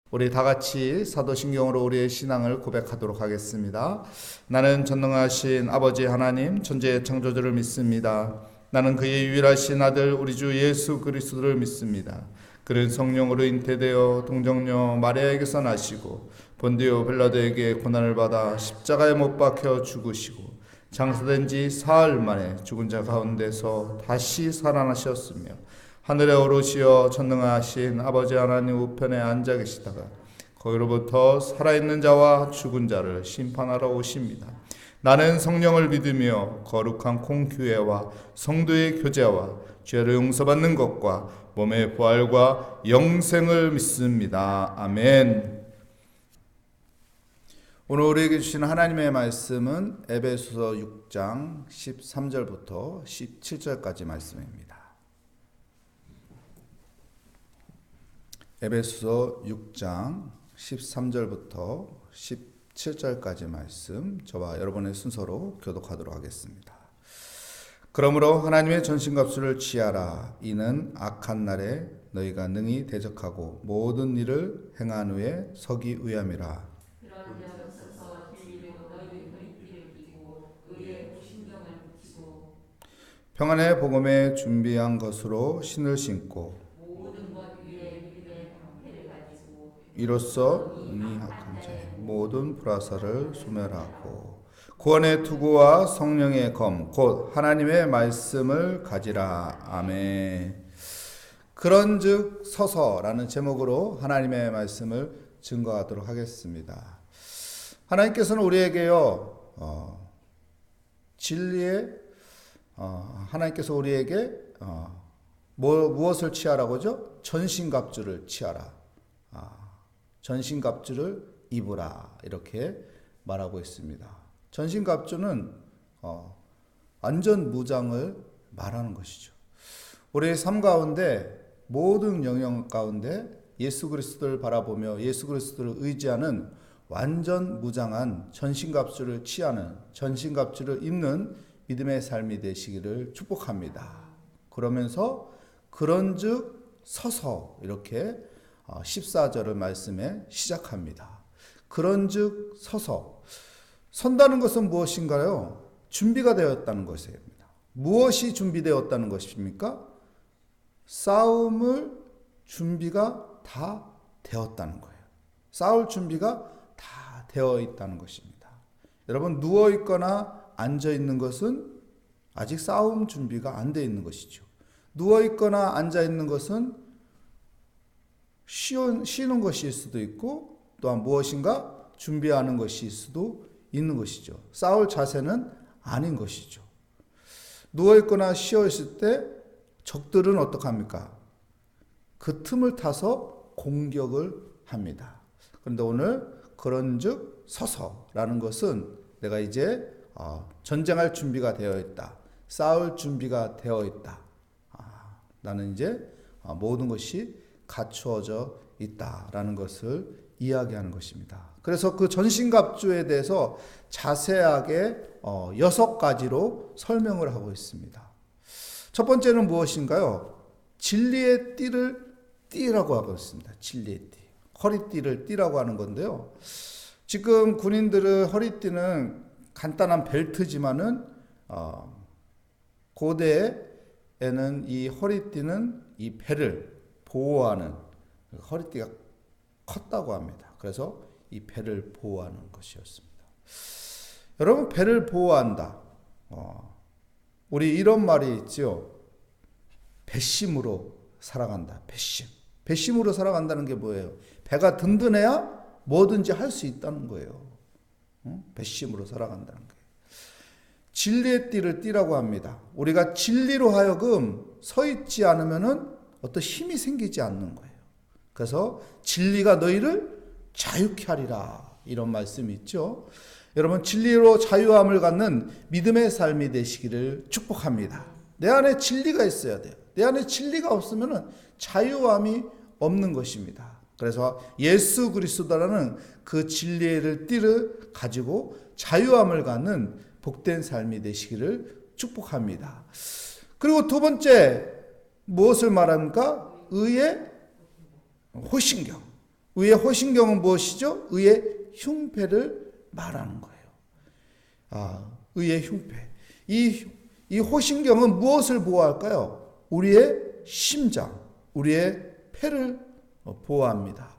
우리 다 같이 사도신경으로 우리의 신앙을 고백하도록 하겠습니다. 나는 전능하신 아버지 하나님 천지의 창조주를 믿습니다. 나는 그의 유일하신 아들 우리 주 예수 그리스도를 믿습니다. 그는 성령으로 잉태되어 동정녀 마리아에게서 나시고 본디오 빌라도에게 고난을 받아 십자가에 못 박혀 죽으시고 장사된 지 사흘 만에 죽은 자 가운데서 다시 살아나셨으며 하늘에 오르시어 전능하신 아버지 하나님 우편에 앉아 계시다가 거기로부터 살아있는 자와 죽은 자를 심판하러 오십니다. 나는 성령을 믿으며 거룩한 공교회와 성도의 교제와 죄를 용서받는 것과 몸의 부활과 영생을 믿습니다. 아멘. 오늘 우리에게 주신 하나님의 말씀은 에베소서 6장 13절부터 17절까지 말씀입니다. 에베소서 6장 13절부터 17절까지 말씀 저와 여러분의 순서로 교독하도록 하겠습니다. 그러므로 하나님의 전신갑주를 취하라. 이는 악한 날에 너희가 능히 대적하고 모든 일을 행한 후에 서기 위함이라. 평안의 복음에 준비한 것으로 신을 신고 이로써 이 악한 자의 모든 불화살을 소멸하고 구원의 투구와 성령의 검 곧 하나님의 말씀을 가지라. 아멘. 그런즉 서서라는 제목으로 하나님의 말씀을 증거하도록 하겠습니다. 하나님께서는 우리에게요 진리의 하나님께서 우리에게 무엇을 취하라고죠? 전신갑주를 취하라. 전신갑주를 입으라 이렇게 말하고 있습니다. 전신갑주는 안전무장을 말하는 것이죠. 우리의 삶 가운데 모든 영역 가운데 예수 그리스도를 바라보며 예수 그리스도를 의지하는 완전 무장한 전신갑주를 취하는 전신갑주를 입는 믿음의 삶이 되시기를 축복합니다. 그러면서 그런즉 서서 이렇게 14절을 말씀에 시작합니다. 그런즉 서서 선다는 것은 무엇인가요? 준비가 되었다는 것입니다. 무엇이 준비되었다는 것입니까? 싸움을 준비가 다 되었다는 거예요. 싸울 준비가 다 되어 있다는 것입니다. 여러분 누워 있거나 앉아 있는 것은 아직 싸움 준비가 안 되어 있는 것이죠. 누워 있거나 앉아 있는 것은 쉬는 것일 수도 있고 또한 무엇인가 준비하는 것일 수도 있는 것이죠. 싸울 자세는 아닌 것이죠. 누워있거나 쉬어있을 때 적들은 어떡합니까? 그 틈을 타서 공격을 합니다. 그런데 오늘 그런즉 서서라는 것은 내가 이제 전쟁할 준비가 되어 있다. 싸울 준비가 되어 있다. 나는 이제 모든 것이 갖추어져 있다라는 것을 이야기하는 것입니다. 그래서 그 전신갑주에 대해서 자세하게 6가지로 설명을 하고 있습니다. 첫 번째는 무엇인가요? 진리의 띠를 띠라고 하고 있습니다. 진리의 띠. 허리띠를 띠라고 하는 건데요. 지금 군인들은 허리띠는 간단한 벨트지만은 고대에는 이 허리띠는 이 배를 보호하는 허리띠가 컸다고 합니다. 그래서 이 배를 보호하는 것이었습니다. 여러분 배를 보호한다. 우리 이런 말이 있죠. 배심으로 살아간다. 배심으로 살아간다는 게 뭐예요? 배가 든든해야 뭐든지 할 수 있다는 거예요. 배심으로 살아간다는 거예요. 진리의 띠를 띠라고 합니다. 우리가 진리로 하여금 서 있지 않으면은 어떤 힘이 생기지 않는 거예요. 그래서 진리가 너희를 자유케 하리라 이런 말씀이 있죠. 여러분 진리로 자유함을 갖는 믿음의 삶이 되시기를 축복합니다. 내 안에 진리가 있어야 돼요. 내 안에 진리가 없으면 자유함이 없는 것입니다. 그래서 예수 그리스도라는 그 진리의 띠를 가지고 자유함을 갖는 복된 삶이 되시기를 축복합니다. 그리고 두 번째 무엇을 말합니까? 의의 호신경. 의의 호신경은 무엇이죠? 의의 흉패를 말하는 거예요. 의의 흉패. 이 호신경은 무엇을 보호할까요? 우리의 심장, 우리의 폐를 보호합니다.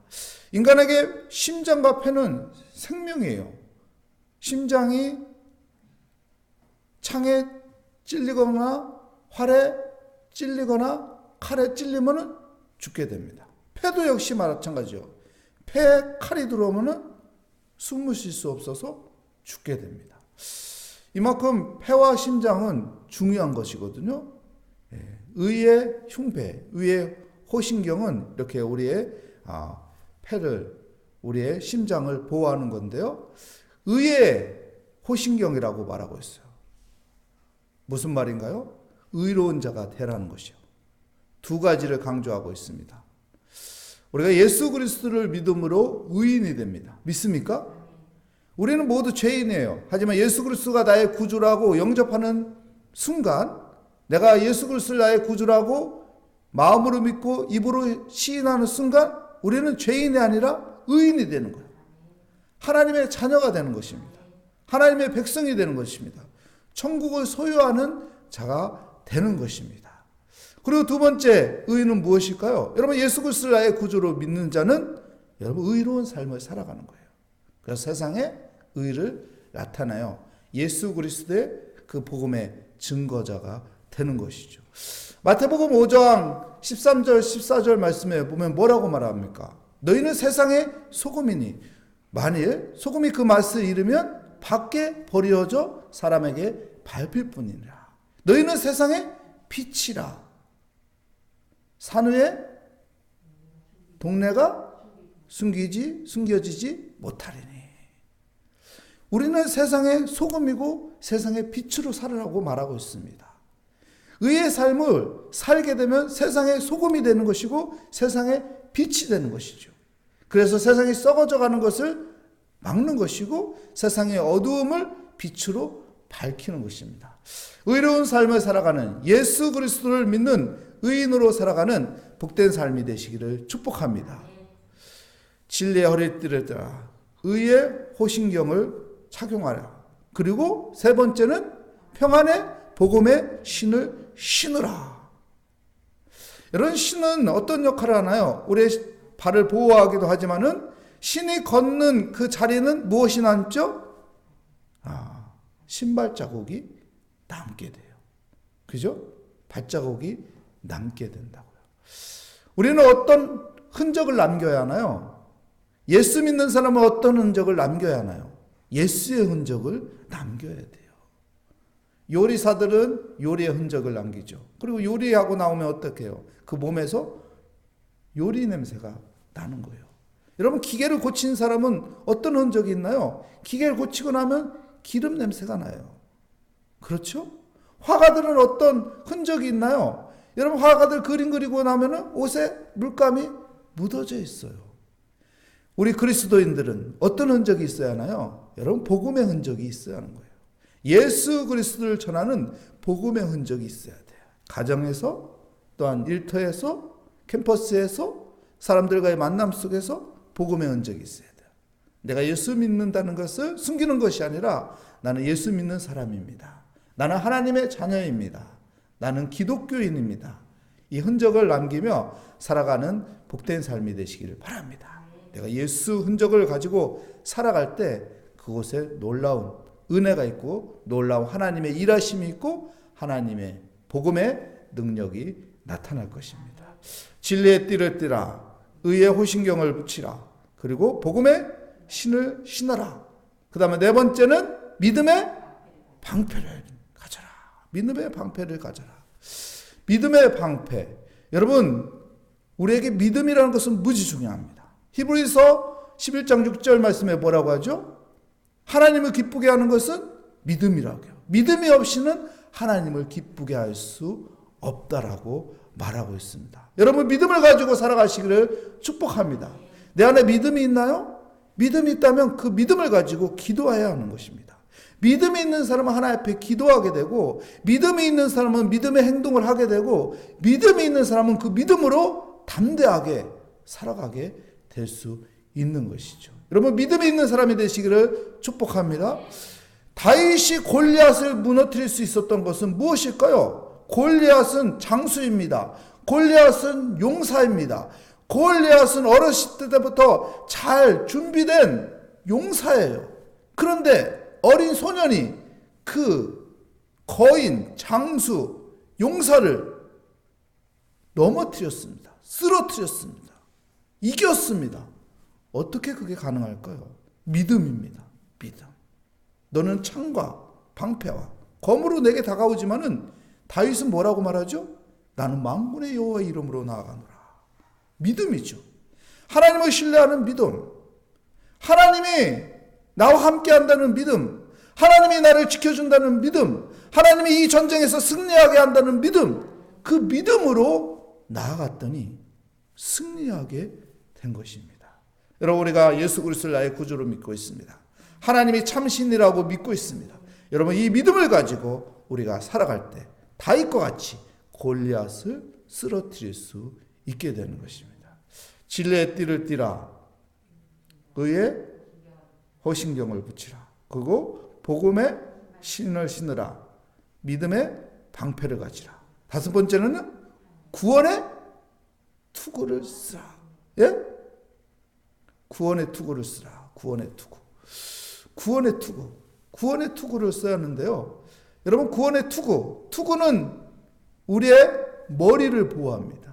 인간에게 심장과 폐는 생명이에요. 심장이 창에 찔리거나 활에 찔리거나 칼에 찔리면 죽게 됩니다. 폐도 역시 마찬가지죠. 폐에 칼이 들어오면 숨을 쉴 수 없어서 죽게 됩니다. 이만큼 폐와 심장은 중요한 것이거든요. 의의 흉패, 의의 호신경은 이렇게 우리의 폐를, 우리의 심장을 보호하는 건데요. 의의 호신경이라고 말하고 있어요. 무슨 말인가요? 의로운 자가 되라는 것이요. 두 가지를 강조하고 있습니다. 우리가 예수 그리스도를 믿음으로 의인이 됩니다. 믿습니까? 우리는 모두 죄인이에요. 하지만 예수 그리스도가 나의 구주라고 영접하는 순간, 내가 예수 그리스도를 나의 구주라고 마음으로 믿고 입으로 시인하는 순간 우리는 죄인이 아니라 의인이 되는 거예요. 하나님의 자녀가 되는 것입니다. 하나님의 백성이 되는 것입니다. 천국을 소유하는 자가 되는 것입니다. 그리고 두 번째 의인은 무엇일까요? 여러분, 예수 그리스도를 나의 구주로 믿는 자는 여러분 의로운 삶을 살아가는 거예요. 그래서 세상에 의를 나타나요. 예수 그리스도의 그 복음의 증거자가 되는 것이죠. 마태복음 5장 13절 14절 말씀에 보면 뭐라고 말합니까? 너희는 세상의 소금이니 만일 소금이 그 맛을 잃으면 밖에 버려져 사람에게 밟힐 뿐이라. 너희는 세상의 빛이라. 산 위에 동네가 숨겨지지 못하리니. 우리는 세상의 소금이고 세상의 빛으로 살으라고 말하고 있습니다. 의의 삶을 살게 되면 세상의 소금이 되는 것이고 세상의 빛이 되는 것이죠. 그래서 세상이 썩어져 가는 것을 막는 것이고 세상의 어두움을 빛으로 밝히는 것입니다. 의로운 삶을 살아가는 예수 그리스도를 믿는 의인으로 살아가는 복된 삶이 되시기를 축복합니다. 진리의 허리띠를 따라 의의 호신경을 착용하라. 그리고 세 번째는 평안의 복음의 신을 신으라. 이런 신은 어떤 역할을 하나요? 우리의 발을 보호하기도 하지만은 신이 걷는 그 자리는 무엇이 남죠? 신발 자국이 남게 돼요. 그죠? 발자국이 남게 된다고요. 우리는 어떤 흔적을 남겨야 하나요? 예수 믿는 사람은 어떤 흔적을 남겨야 하나요? 예수의 흔적을 남겨야 돼요. 요리사들은 요리의 흔적을 남기죠. 그리고 요리하고 나오면 어떻게 해요? 그 몸에서 요리 냄새가 나는 거예요. 여러분, 기계를 고친 사람은 어떤 흔적이 있나요? 기계를 고치고 나면 기름 냄새가 나요. 그렇죠? 화가들은 어떤 흔적이 있나요? 여러분, 화가들 그림 그리고 나면 옷에 물감이 묻어져 있어요. 우리 그리스도인들은 어떤 흔적이 있어야 하나요? 여러분, 복음의 흔적이 있어야 하는 거예요. 예수 그리스도를 전하는 복음의 흔적이 있어야 돼요. 가정에서, 또한 일터에서, 캠퍼스에서, 사람들과의 만남 속에서 복음의 흔적이 있어야 돼요. 내가 예수 믿는다는 것을 숨기는 것이 아니라 나는 예수 믿는 사람입니다. 나는 하나님의 자녀입니다. 나는 기독교인입니다. 이 흔적을 남기며 살아가는 복된 삶이 되시기를 바랍니다. 내가 예수 흔적을 가지고 살아갈 때 그곳에 놀라운 은혜가 있고 놀라운 하나님의 일하심이 있고 하나님의 복음의 능력이 나타날 것입니다. 진리의 띠를 띠라. 의의 호신경을 붙이라. 그리고 복음의 신을 신어라. 그 다음에 네 번째는 믿음의 방패를 가져라. 믿음의 방패를 가져라. 믿음의 방패. 여러분, 우리에게 믿음이라는 것은 무지 중요합니다. 히브리서 11장 6절 말씀에 뭐라고 하죠? 하나님을 기쁘게 하는 것은 믿음이라고 해요. 믿음이 없이는 하나님을 기쁘게 할 수 없다라고 말하고 있습니다. 여러분, 믿음을 가지고 살아가시기를 축복합니다. 내 안에 믿음이 있나요? 믿음이 있다면 그 믿음을 가지고 기도해야 하는 것입니다. 믿음이 있는 사람은 하나님 앞에 기도하게 되고, 믿음이 있는 사람은 믿음의 행동을 하게 되고, 믿음이 있는 사람은 그 믿음으로 담대하게 살아가게 될 수 있는 것이죠. 여러분, 믿음이 있는 사람이 되시기를 축복합니다. 다윗이 골리앗을 무너뜨릴 수 있었던 것은 무엇일까요? 골리앗은 장수입니다. 골리앗은 용사입니다. 골리앗은 어렸을 때부터 잘 준비된 용사예요. 그런데 어린 소년이 그 거인, 장수, 용사를 넘어뜨렸습니다. 쓰러뜨렸습니다. 이겼습니다. 어떻게 그게 가능할까요? 믿음입니다. 믿음. 너는 창과 방패와 검으로 내게 다가오지만은 다윗은 뭐라고 말하죠? 나는 만군의 여호와의 이름으로 나아가노라. 믿음이죠. 하나님을 신뢰하는 믿음. 하나님이 나와 함께 한다는 믿음. 하나님이 나를 지켜준다는 믿음. 하나님이 이 전쟁에서 승리하게 한다는 믿음. 그 믿음으로 나아갔더니 승리하게 된 것입니다. 여러분, 우리가 예수 그리스도를 나의 구주로 믿고 있습니다. 하나님이 참신이라고 믿고 있습니다. 여러분, 이 믿음을 가지고 우리가 살아갈 때 다윗과 같이 골리앗을 쓰러뜨릴 수 있게 되는 것입니다. 진리의 띠를 띠라. 의의 호신경을 붙이라. 그리고 복음의 신을 신으라. 믿음의 방패를 가지라. 다섯 번째는 구원의 투구를 쓰라. 예? 구원의 투구를 쓰라. 구원의 투구. 구원의 투구. 구원의 투구를 써야 하는데요. 여러분, 구원의 투구. 투구는 우리의 머리를 보호합니다.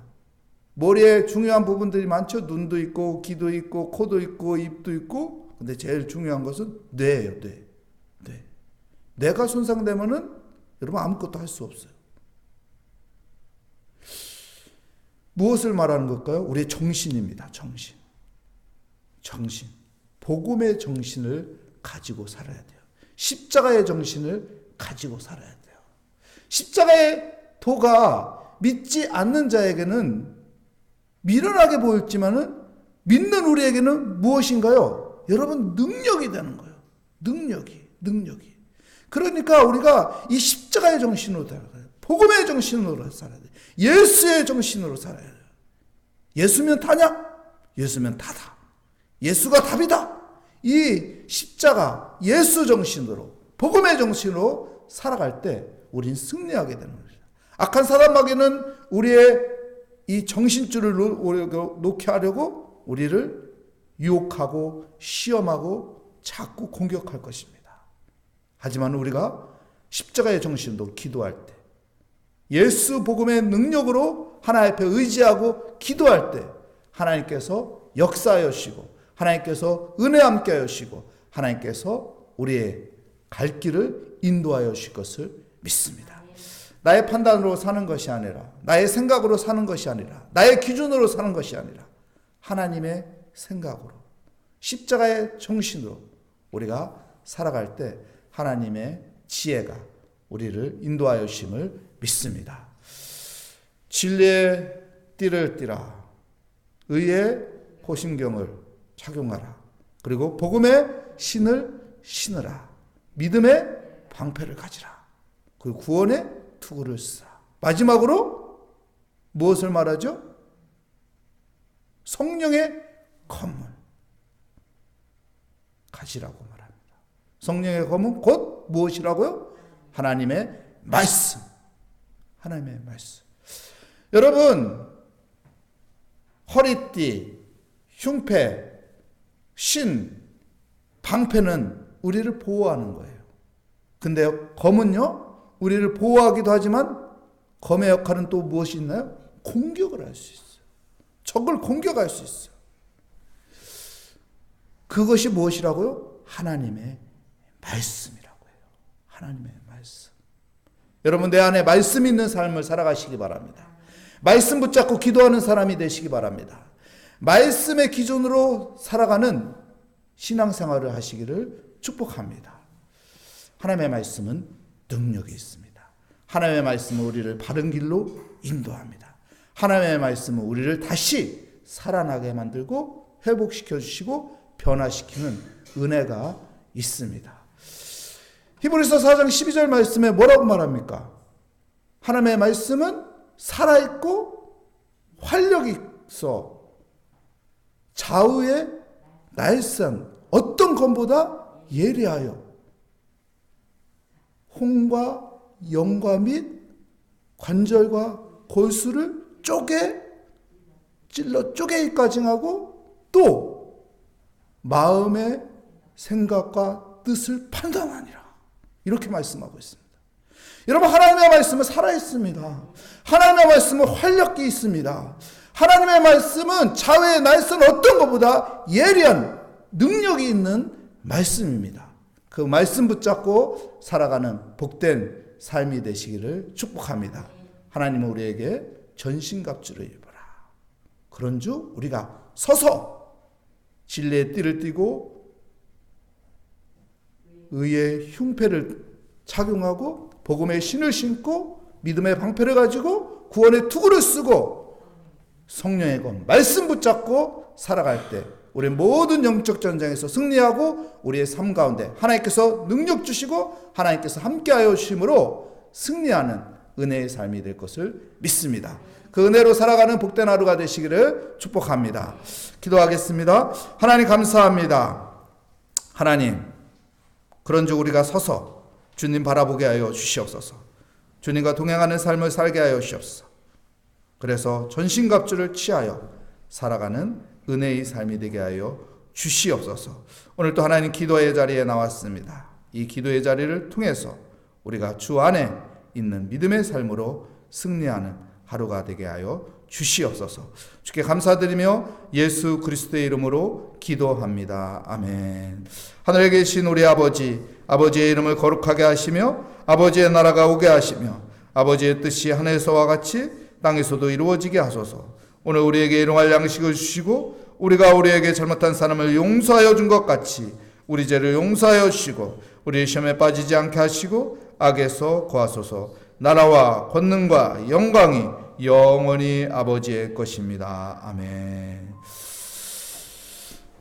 머리에 중요한 부분들이 많죠. 눈도 있고, 귀도 있고, 코도 있고, 입도 있고. 근데 제일 중요한 것은 뇌예요. 뇌. 뇌. 뇌가 손상되면은 여러분 아무것도 할 수 없어요. 무엇을 말하는 걸까요? 우리의 정신입니다. 정신. 정신. 복음의 정신을 가지고 살아야 돼요. 십자가의 정신을 가지고 살아야 돼요. 십자가의 도가 믿지 않는 자에게는 미련하게 보였지만은 믿는 우리에게는 무엇인가요? 여러분, 능력이 되는 거예요. 능력이. 그러니까 우리가 이 십자가의 정신으로 살아야 돼요. 복음의 정신으로 살아야 돼요. 예수의 정신으로 살아야 돼요. 예수면 다냐? 예수면 다다. 예수가 답이다. 이 십자가, 예수 정신으로, 복음의 정신으로 살아갈 때 우린 승리하게 되는 거죠. 악한 사람에게는 우리의 이 정신줄을 놓게 하려고 우리를 유혹하고 시험하고 자꾸 공격할 것입니다. 하지만 우리가 십자가의 정신으로 기도할 때, 예수 복음의 능력으로 하나님 앞에 의지하고 기도할 때 하나님께서 역사하여 주시고, 하나님께서 은혜 함께 하여 주시고, 하나님께서 우리의 갈 길을 인도하여 주실 것을 믿습니다. 나의 판단으로 사는 것이 아니라, 나의 생각으로 사는 것이 아니라, 나의 기준으로 사는 것이 아니라 하나님의 생각으로, 십자가의 정신으로 우리가 살아갈 때 하나님의 지혜가 우리를 인도하여 주심을 믿습니다. 진리의 띠를 띠라. 의의 호심경을 착용하라. 그리고 복음의 신을 신으라. 믿음의 방패를 가지라. 그리고 구원의 투구를 쓰라. 마지막으로 무엇을 말하죠? 성령의 검을 가지라고 말합니다. 성령의 검은 곧 무엇이라고요? 하나님의 말씀. 하나님의 말씀. 여러분, 허리띠, 흉패, 신, 방패는 우리를 보호하는 거예요. 근데 검은요, 우리를 보호하기도 하지만 검의 역할은 또 무엇이 있나요? 공격을 할 수 있어요. 적을 공격할 수 있어요. 그것이 무엇이라고요? 하나님의 말씀이라고 해요. 하나님의 말씀. 여러분, 내 안에 말씀 있는 삶을 살아가시기 바랍니다. 말씀 붙잡고 기도하는 사람이 되시기 바랍니다. 말씀의 기준으로 살아가는 신앙생활을 하시기를 축복합니다. 하나님의 말씀은 능력이 있습니다. 하나님의 말씀은 우리를 바른 길로 인도합니다. 하나님의 말씀은 우리를 다시 살아나게 만들고 회복시켜 주시고 변화시키는 은혜가 있습니다. 히브리서 4장 12절 말씀에 뭐라고 말합니까? 하나님의 말씀은 살아있고 활력이 있어 좌우의 날선 어떤 검보다 예리하여 홍과 영과 및 관절과 골수를 찔러 쪼개기까지 하고 또 마음의 생각과 뜻을 판단하니라. 이렇게 말씀하고 있습니다. 여러분, 하나님의 말씀은 살아있습니다. 하나님의 말씀은 활력이 있습니다. 하나님의 말씀은 좌우의 날선 어떤 것보다 예리한 능력이 있는 말씀입니다. 그 말씀 붙잡고 살아가는 복된 삶이 되시기를 축복합니다. 하나님은 우리에게 전신갑주를 입어라. 그런즉 우리가 서서 진리의 띠를 띠고 의의 흉패를 착용하고 복음의 신을 신고 믿음의 방패를 가지고 구원의 투구를 쓰고 성령의 검 말씀 붙잡고 살아갈 때 우리 모든 영적 전쟁에서 승리하고 우리의 삶 가운데 하나님께서 능력 주시고 하나님께서 함께하여 주심으로 승리하는 은혜의 삶이 될 것을 믿습니다. 그 은혜로 살아가는 복된 하루가 되시기를 축복합니다. 기도하겠습니다. 하나님 감사합니다. 하나님, 그런즉 우리가 서서 주님 바라보게 하여 주시옵소서. 주님과 동행하는 삶을 살게 하여 주시옵소서. 그래서 전신갑주를 취하여 살아가는 은혜의 삶이 되게 하여 주시옵소서. 오늘 또 하나님 기도의 자리에 나왔습니다. 이 기도의 자리를 통해서 우리가 주 안에 있는 믿음의 삶으로 승리하는 하루가 되게 하여 주시옵소서. 주께 감사드리며 예수 그리스도의 이름으로 기도합니다. 아멘. 하늘에 계신 우리 아버지, 아버지의 이름을 거룩하게 하시며 아버지의 나라가 오게 하시며 아버지의 뜻이 하늘에서와 같이 땅에서도 이루어지게 하소서. 오늘 우리에게 일용할 양식을 주시고 우리가 우리에게 잘못한 사람을 용서하여 준 것 같이 우리 죄를 용서하여 주시고 우리 시험에 빠지지 않게 하시고 악에서 구하소서. 나라와 권능과 영광이 영원히 아버지의 것입니다. 아멘.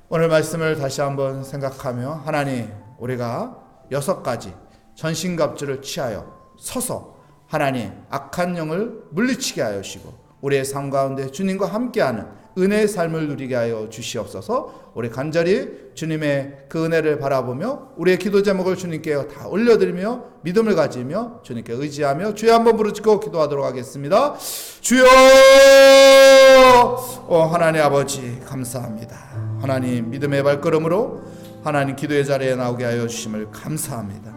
오늘 말씀을 다시 한번 생각하며 하나님, 우리가 6가지 전신갑주를 취하여 서서 하나님 악한 영을 물리치게 하여 주시고 우리의 삶 가운데 주님과 함께하는 은혜의 삶을 누리게 하여 주시옵소서. 우리 간절히 주님의 그 은혜를 바라보며 우리의 기도 제목을 주님께 다 올려드리며 믿음을 가지며 주님께 의지하며 주여 한번 부르짖고 기도하도록 하겠습니다. 주여! 하나님 아버지 감사합니다. 하나님 믿음의 발걸음으로 하나님 기도의 자리에 나오게 하여 주심을 감사합니다.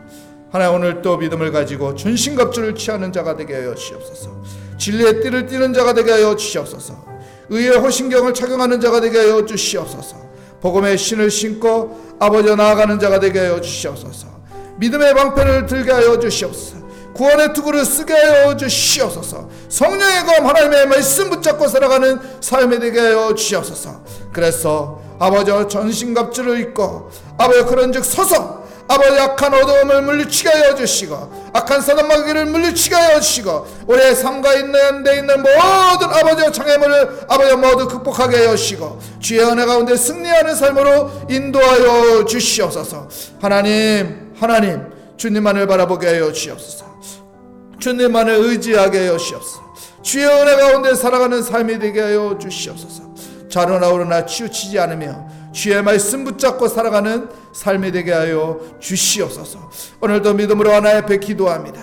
하나님 오늘 또 믿음을 가지고 전신갑주를 취하는 자가 되게 하여 주시옵소서. 진리의 띠를 띠는 자가 되게 하여 주시옵소서. 의의 호신경을 착용하는 자가 되게 하여 주시옵소서. 복음의 신을 신고 아버지와 나아가는 자가 되게 하여 주시옵소서. 믿음의 방패를 들게 하여 주시옵소서. 구원의 투구를 쓰게 하여 주시옵소서. 성령의 검 하나님의 말씀 붙잡고 살아가는 삶이 되게 하여 주시옵소서. 그래서 아버지와 전신갑주를 입고 아버지 그런즉 서서 아버지 악한 어두움을 물리치게 하여 주시고 악한 사단 마귀를 물리치게 하여 주시고 우리의 삶과 있는 데 있는 모든 아버지의 장애물을 아버지 모두 극복하게 하여 주시고 주의 은혜 가운데 승리하는 삶으로 인도하여 주시옵소서. 하나님 주님만을 바라보게 하여 주시옵소서. 주님만을 의지하게 하여 주시옵소서. 주의 은혜 가운데 살아가는 삶이 되게 하여 주시옵소서. 좌로나 우로나 치우치지 않으며 주의 말씀 붙잡고 살아가는 삶이 되게 하여 주시옵소서. 오늘도 믿음으로 하나님 앞에 기도합니다.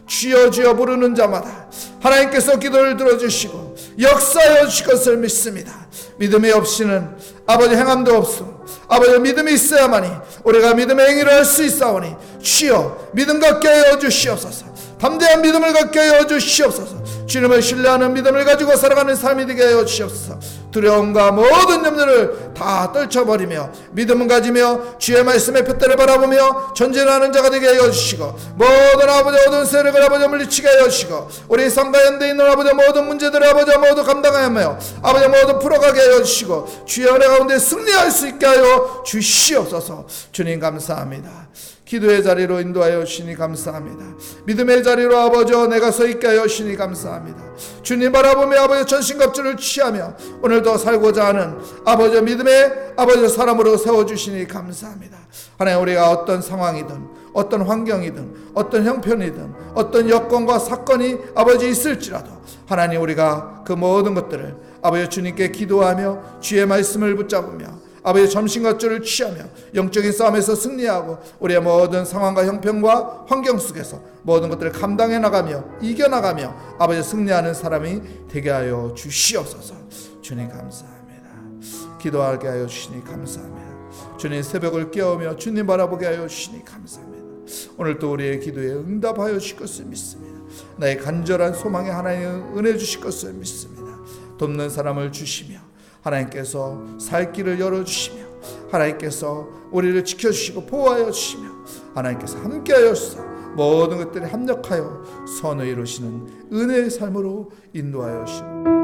주여 주여 부르는 자마다 하나님께서 기도를 들어주시고 역사하여 주실 것을 믿습니다. 믿음이 없이는 아버지 행함도 없소. 아버지 믿음이 있어야만이 우리가 믿음의 행위를 할 수 있사오니 주여 믿음 갖게 하여 주시옵소서. 담대한 믿음을 갖게 하여 주시옵소서. 주님을 신뢰하는 믿음을 가지고 살아가는 삶이 되게 하여 주시옵소서. 두려움과 모든 염려를 다 떨쳐버리며 믿음을 가지며 주의 말씀의 표대를 바라보며 전진하는 자가 되게 하여 주시고 모든 아버지 어두운 세력을 아버지 물리치게 하여 주시고 우리 삶과 연대 있는 아버지 모든 문제들을 아버지 모두 감당하며 아버지 모두 풀어가게 하여 주시고 주의 은혜 가운데 승리할 수 있게 하여 주시옵소서. 주님 감사합니다. 기도의 자리로 인도하여 주시니 감사합니다. 믿음의 자리로 아버지와 내가 서 있게 하여 주시니 감사합니다. 주님 바라보며 아버지 전신갑주를 취하며 오늘도 살고자 하는 아버지 믿음의 아버지 사람으로 세워주시니 감사합니다. 하나님 우리가 어떤 상황이든 어떤 환경이든 어떤 형편이든 어떤 여건과 사건이 아버지 있을지라도 하나님, 우리가 그 모든 것들을 아버지 주님께 기도하며 주의 말씀을 붙잡으며 아버지의 점심과 주를 취하며 영적인 싸움에서 승리하고 우리의 모든 상황과 형편과 환경 속에서 모든 것들을 감당해 나가며 이겨나가며 아버지 승리하는 사람이 되게 하여 주시옵소서. 주님 감사합니다. 기도하게 하여 주시니 감사합니다. 주님 새벽을 깨우며 주님 바라보게 하여 주시니 감사합니다. 오늘도 우리의 기도에 응답하여 주실 것을 믿습니다. 나의 간절한 소망에 하나님의 은혜 주실 것을 믿습니다. 돕는 사람을 주시며 하나님께서 살 길을 열어주시며 하나님께서 우리를 지켜주시고 보호하여 주시며 하나님께서 함께하여 주사 모든 것들이 합력하여 선을 이루시는 은혜의 삶으로 인도하여 주시고